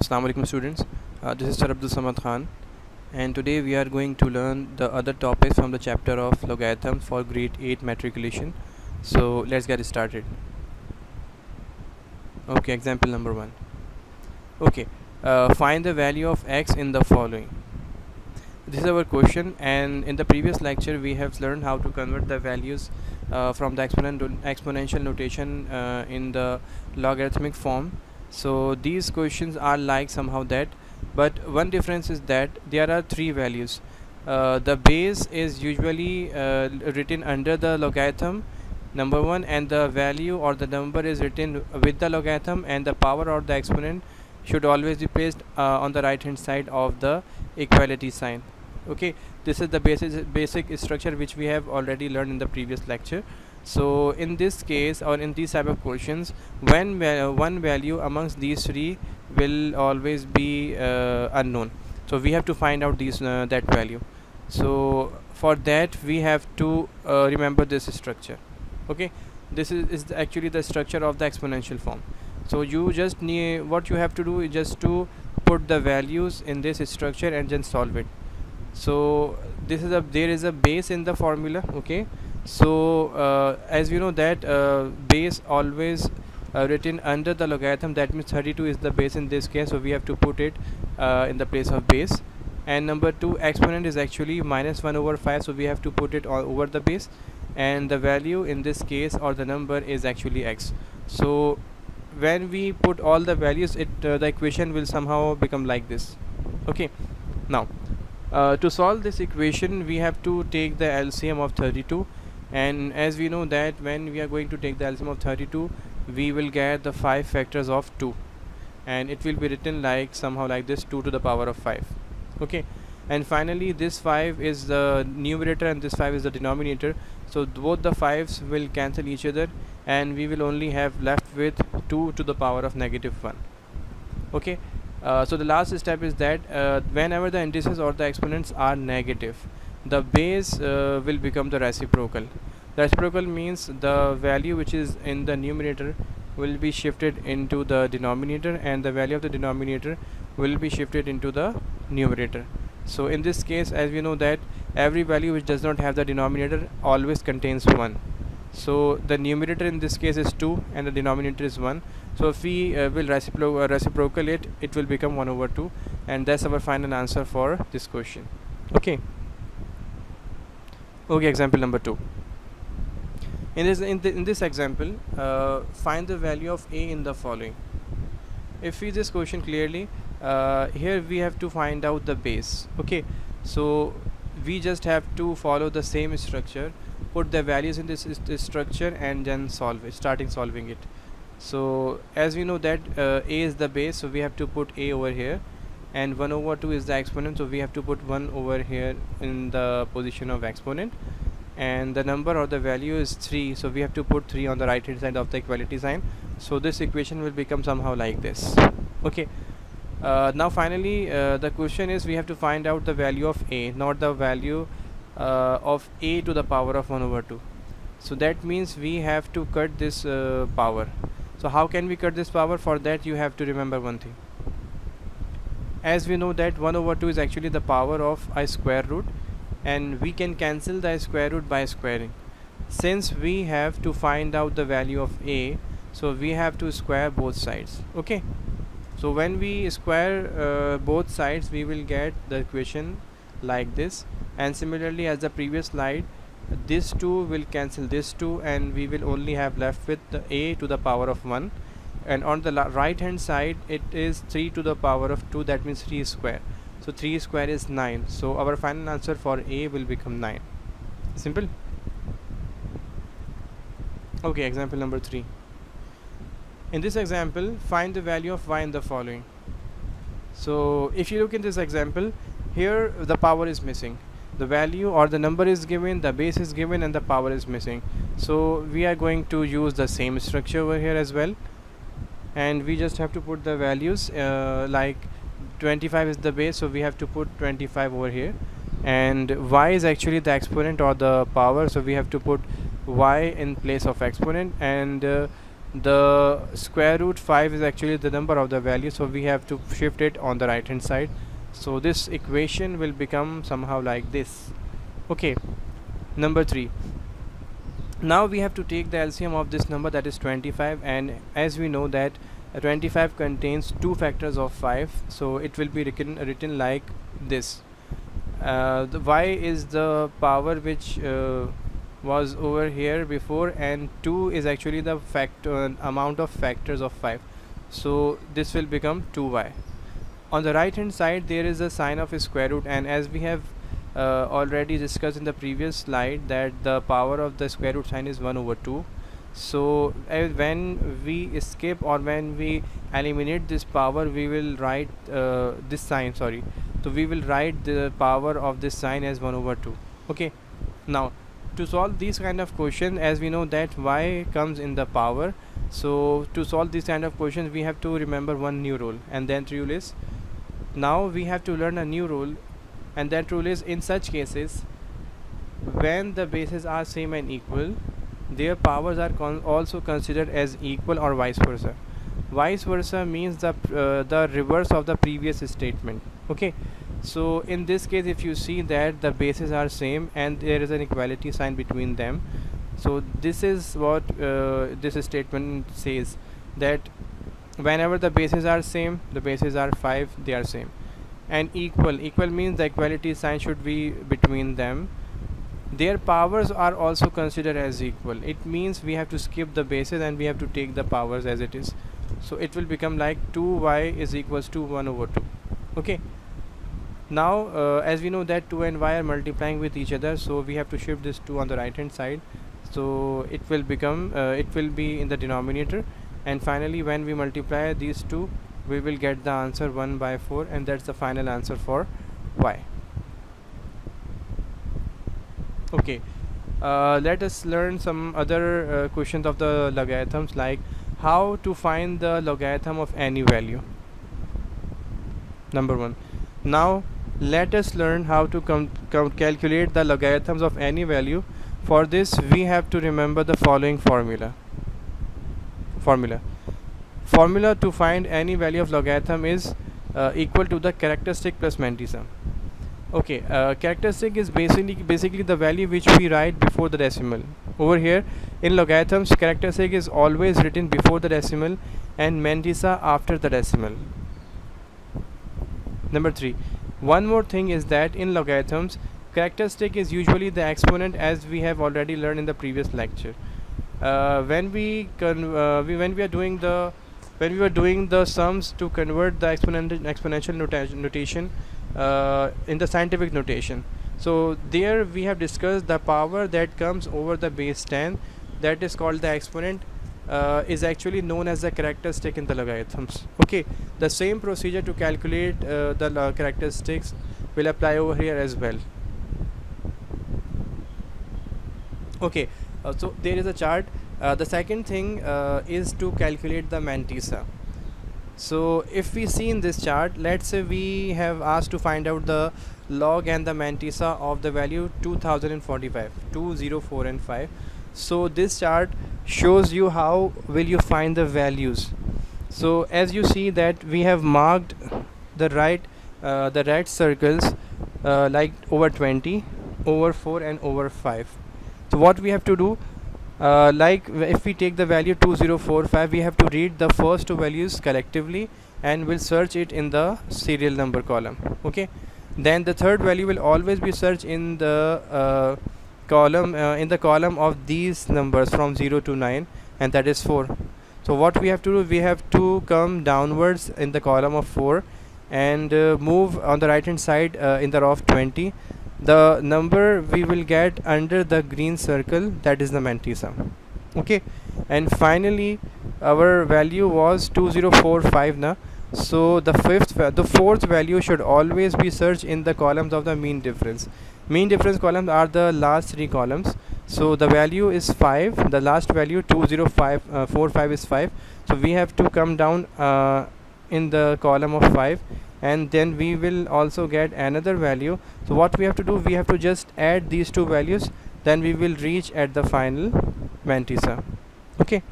Assalamu alaikum students. This is Sir Abdul Samad Khan, and today we are going to learn the other topics from the chapter of logarithms for grade 8 matriculation. So let's get started. Okay, example number 1. Okay, find the value of x in the following. This is our question, and in the previous lecture we have learned how to convert the values from the exponential notation in the logarithmic form. So these questions are like somehow that, but one difference is that there are three values. The base is usually written under the logarithm number 1, and the value or the number is written with the logarithm, and the power or the exponent should always be placed on the right hand side of the equality sign. Okay, this is the basic structure which we have already learned in the previous lecture. So in this case, or in these type of questions, when one value amongst these three will always be unknown, so we have to find out that value. So for that we have to remember this structure. Okay, this is actually the structure of the exponential form. So you just need, what you have to do is just to put the values in this structure and then solve it. So there is a base in the formula. Okay, so as we know that base always written under the logarithm, that means 32 is the base in this case, so we have to put it in the place of base. And number 2, exponent is actually minus 1 over 5, so we have to put it all over the base, and the value in this case or the number is actually x. So when we put all the values, the equation will somehow become like this. Okay, now to solve this equation we have to take the LCM of 32, and as we know that when we are going to take the LCM of 32, we will get the 5 factors of 2, and it will be written like somehow like this, 2 to the power of 5. Okay, and finally this 5 is the numerator and this 5 is the denominator, so both the 5s will cancel each other, and we will only have left with 2 to the power of negative 1. Okay, so the last step is that whenever the indices or the exponents are negative, the base will become the reciprocal. The reciprocal means the value which is in the numerator will be shifted into the denominator, and the value of the denominator will be shifted into the numerator. So in this case, as we know that every value which does not have the denominator always contains 1. So the numerator in this case is 2 and the denominator is 1. So if we will reciprocal it, it will become 1 over 2, and that's our final answer for this question. Okay. Okay, example number 2. In this example, find the value of a in the following. If we this question clearly, here we have to find out the base. Okay, so we just have to follow the same structure, put the values in this structure, and then starting solving it. So as we know that a is the base, so we have to put a over here, and 1 over 2 is the exponent, so we have to put 1 over here in the position of exponent, and the number or the value is 3, so we have to put 3 on the right hand side of the equality sign. So this equation will become somehow like this. Okay, now finally the question is we have to find out the value of a, not the value of a to the power of 1 over 2. So that means we have to cut this power. So how can we cut this power? For that you have to remember one thing. As we know that 1 over 2 is actually the power of a square root, and we can cancel the square root by squaring. Since we have to find out the value of a, so we have to square both sides. Okay, so when we square both sides, we will get the equation like this, and similarly as the previous slide, this 2 will cancel this 2, and we will only have left with the a to the power of 1, and on the right hand side it is 3 to the power of 2, that means 3 square. So 3 square is 9, so our final answer for a will become 9. Simple. Okay, example number 3. In this example, find the value of y in the following. So if you look in this example, here the power is missing, the value or the number is given, the base is given, and the power is missing. So we are going to use the same structure over here as well, and we just have to put the values like 25 is the base, so we have to put 25 over here, and y is actually the exponent or the power, so we have to put y in place of exponent, and the square root 5 is actually the number of the value, so we have to shift it on the right hand side. So this equation will become somehow like this. Okay, number 3. Now we have to take the LCM of this number, that is 25, and as we know that 25 contains two factors of 5, so it will be written like this. The y is the power which was over here before, and 2 is actually the amount of factors of 5, so this will become 2y. On the right hand side there is a sign of a square root, and as we have already discussed in the previous slide that the power of the square root sign is 1 over 2. So when we skip or when we eliminate this power, we will write this sign, sorry, so we will write the power of this sign as 1 over 2. Okay, now to solve these kind of question, as we know that y comes in the power, so to solve this kind of questions we have to remember one new rule, and that rule is, now we have to learn a new rule, and that rule is, in such cases when the bases are same and equal, their powers are also considered as equal, or vice versa. Vice versa means the reverse of the previous statement. Okay, so in this case if you see that the bases are same and there is an equality sign between them, so this is what this statement says, that whenever the bases are same, the bases are 5, they are same, and equal means the equality sign should be between them, their powers are also considered as equal. It means we have to skip the bases and we have to take the powers as it is, so it will become like 2y is equals to 1 over 2. Okay, now as we know that 2 and y are multiplying with each other, so we have to shift this 2 on the right hand side, so it will become it will be in the denominator, and finally when we multiply these two we will get the answer 1 by 4, and that's the final answer for y. Okay, let us learn some other questions of the logarithms, like how to find the logarithm of any value. Number 1. Now let us learn how to calculate the logarithms of any value. For this we have to remember the following formula to find any value of logarithm is equal to the characteristic plus mantissa. Okay, characteristic is basically the value which we write before the decimal. Over here in logarithms, characteristic is always written before the decimal and mantissa after the decimal. Number 3. One more thing is that in logarithms, characteristic is usually the exponent, as we have already learned in the previous lecture. When we were doing the sums to convert the exponential notation in the scientific notation, so there we have discussed the power that comes over the base 10, that is called the exponent, is actually known as the characteristic in the logarithms. Okay, the same procedure to calculate the characteristics will apply over here as well. Okay, so there is a chart. The second thing is to calculate the mantissa. So if we see in this chart, let's say we have asked to find out the log and the mantissa of the value 2045, 2, 0, 4 and 5. So this chart shows you how will you find the values. So as you see that we have marked the right circles like over 20, over 4 and over 5. So what we have to do, like if we take the value 2045, we have to read the first two values collectively and we'll search it in the serial number column. Okay, then the third value will always be searched in the column of these numbers from 0 to 9, and that is 4. So what we have to do, we have to come downwards in the column of 4 and move on the right hand side in the row of 20. The number we will get under the green circle, that is the mantissa. Okay, and finally our value was 2045 na. So the fourth value should always be searched in the columns of the mean difference. Mean difference columns are the last three columns. So the value is 5, the last value 2045 is 5, so we have to come down in the column of 5, and then we will also get another value. So what we have to do, we have to just add these two values, then we will reach at the final mantissa. Okay,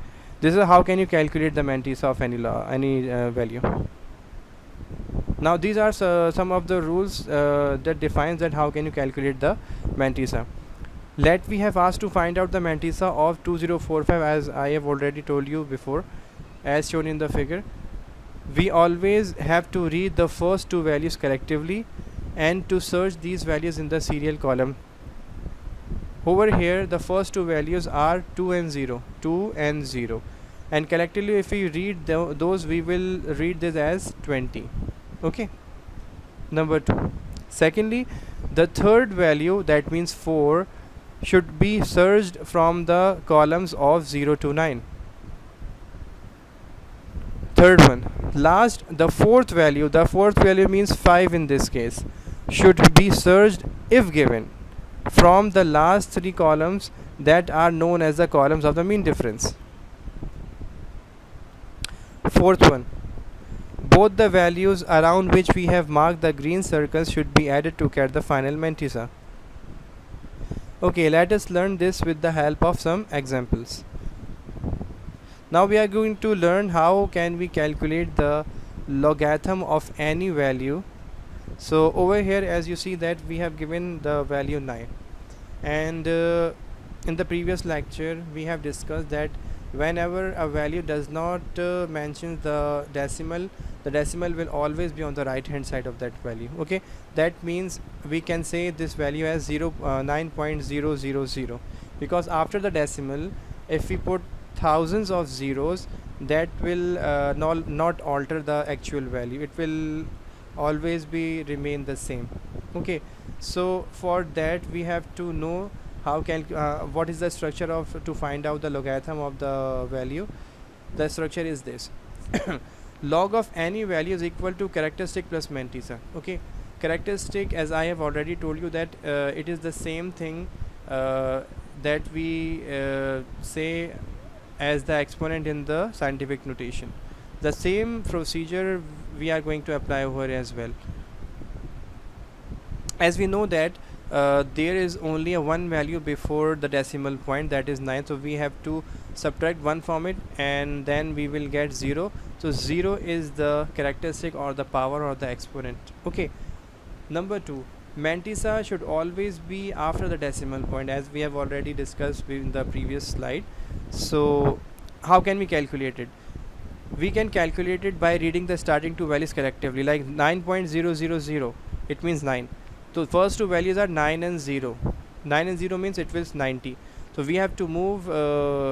This is how can you calculate the mantissa of any value. Now these are some of the rules that defines that how can you calculate the mantissa. Let we have asked to find out the mantissa of 2045, as I have already told you before, as shown in the figure. We always have to read the first two values collectively and to search these values in the serial column. Over here the first two values are 2 and 0, 2 and 0, and collectively if we read those, we will read this as 20. Okay, number 2. Secondly, the third value, that means 4, should be searched from the columns of 0 to 9. Third one, last, the fourth value means 5 in this case, should be searched if given from the last 3 columns that are known as the columns of the mean difference. Fourth one, both the values around which we have marked the green circles should be added to get the final mantissa. Okay, let us learn this with the help of some examples. Now we are going to learn how can we calculate the logarithm of any value. So over here, as you see that we have given the value 9, and in the previous lecture we have discussed that whenever a value does not mention the decimal will always be on the right hand side of that value. Okay, that means we can say this value as 9.000, because after the decimal, if we put thousands of zeros, that will not alter the actual value, it will always be remain the same. Okay, so for that we have to know how can what is the structure of to find out the logarithm of the value. The structure is this: log of any value is equal to characteristic plus mantissa. Okay, characteristic, as I have already told you, that it is the same thing that we say as the exponent in the scientific notation. The same procedure we are going to apply over as well. As we know that there is only a one value before the decimal point, that is 9, so we have to subtract 1 from it and then we will get 0. So 0 is the characteristic or the power or the exponent. Okay, number 2, mantissa should always be after the decimal point, as we have already discussed in the previous slide. So how can we calculate it? We can calculate it by reading the starting two values collectively, like 9.000, it means 9. So first two values are 9 and 0. 9 and 0 means it was 90. So we have to move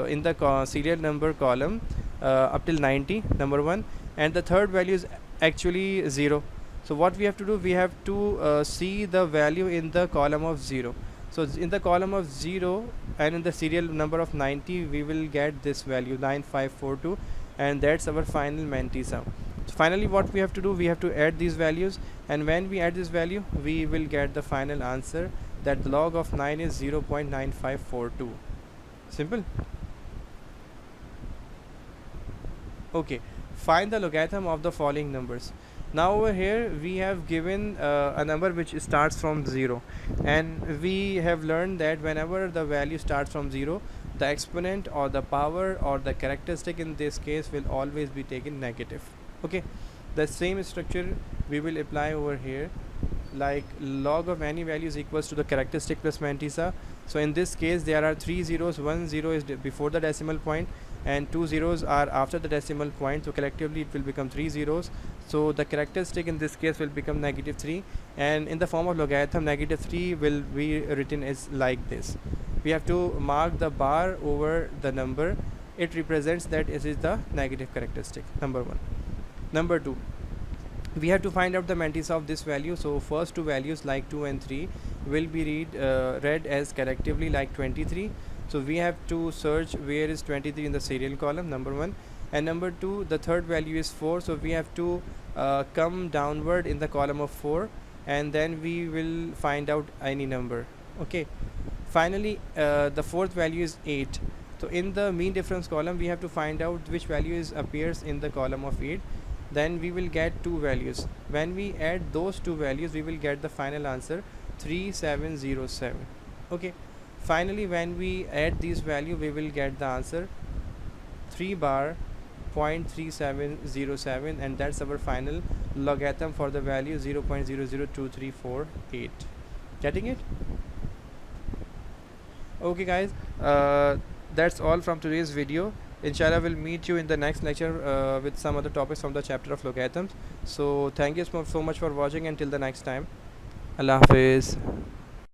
in the serial number column up till 90, number 1, and the third value is actually 0. So what we have to do, we have to see the value in the column of 0. So in the column of 0 and in the serial number of 90, we will get this value 9542, and that's our final mantissa. So finally what we have to do, we have to add these values, and when we add this value we will get the final answer, that the log of 9 is 0.9542. Simple. Okay, find the logarithm of the following numbers. Now over here we have given a number which starts from 0, and we have learned that whenever the value starts from 0, the exponent or the power or the characteristic in this case will always be taken negative. Okay, the same structure we will apply over here, like log of any value is equals to the characteristic plus mantissa. So in this case there are 3 zeros, 1 0 is before the decimal point and 2 zeros are after the decimal point, so collectively it will become 3 zeros. So the characteristic in this case will become -3, and in the form of logarithm, -3 will be written as like this. We have to mark the bar over the number, it represents that it is the negative characteristic, number 1. Number 2, we have to find out the mantissa of this value. So first two values like 2 and 3 will be read as collectively like 23. So we have to search where is 23 in the serial column, number 1. And number 2, the third value is 4, so we have to come downward in the column of 4, and then we will find out any number. Okay, finally the fourth value is 8. So in the mean difference column we have to find out which value appears in the column of 8. Then we will get two values. When we add those two values we will get the final answer 3707. Okay, finally when we add these value we will get the answer 3 bar 0.3707, and that's our final logarithm for the value 0.002348. Getting it? Okay guys, that's all from today's video. Inshallah, we'll meet you in the next lecture with some other topics from the chapter of logarithms. So thank you so much for watching. Until the next time, Allah Hafiz.